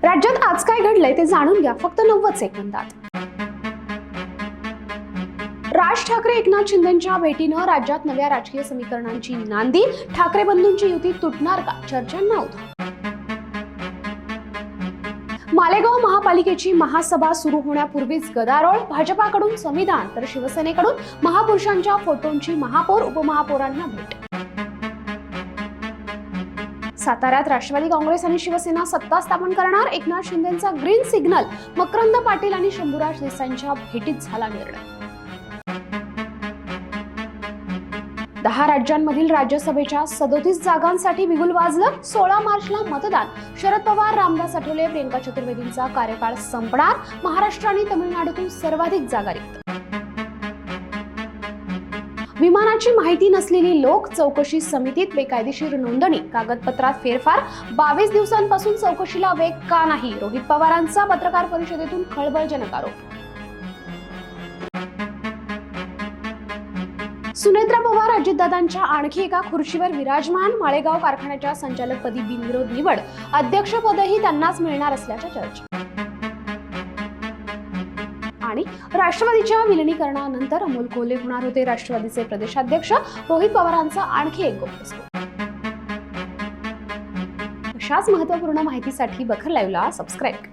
राज्यात आज काय घडलंय ते जाणून घ्या फक्त 90 सेकंदात। राज ठाकरे एकनाथ शिंदेंच्या भेटीनं राज्यात नव्या राजकीय समीकरणांची नांदी, ठाकरे बंधूंची युती तुटणार का, चर्चांना उधाण। मालेगाव महापालिकेची महासभा सुरू होण्यापूर्वीच गदारोळ, भाजपाकडून संविधान तर शिवसेनेकडून महापुरुषांच्या फोटोंची महापौर उपमहापौरांना भेट। साताऱ्यात राष्ट्रवादी काँग्रेस आणि शिवसेना सत्ता स्थापन करणार, एकनाथ शिंदेंचा ग्रीन सिग्नल, मकरंद पाटील आणि शंभूराज देसाईंच्या भेटीत झाला निर्णय। 10 राज्यांमधील राज्यसभेच्या 37 जागांसाठी बिगुल वाजलं, 16 मार्चला मतदान, शरद पवार, रामदास आठवले, प्रियंका चतुर्वेदींचा कार्यकाळ संपणार, महाराष्ट्र आणि तमिळनाडूतून सर्वाधिक जागा रिक्त। विमानाची माहिती नसलेली लोक, चौकशी समितीत बेकायदेशीर नोंदणी, कागदपत्रात फेरफार, 22 दिवसांपासून चौकशीला वेग का नाही, रोहित पवारांचा पत्रकार परिषदेतून खळबळजनक आरोप। सुनेत्रा पवार अजितदादांच्या आणखी एका खुर्चीवर विराजमान, माळेगाव कारखान्याच्या संचालकपदी बिनविरोध निवड, अध्यक्षपदही त्यांनाच मिळणार असल्याच्या चर्चा। आणि राष्ट्रवादीच्या विलिनीकरणानंतर अमोल कोल्हे होणार होते राष्ट्रवादीचे प्रदेशाध्यक्ष, रोहित पवारांचा आणखी एक गौप्यस्फोट। अशाच महत्त्वपूर्ण माहितीसाठी बखर लाईव्हला सबस्क्राईब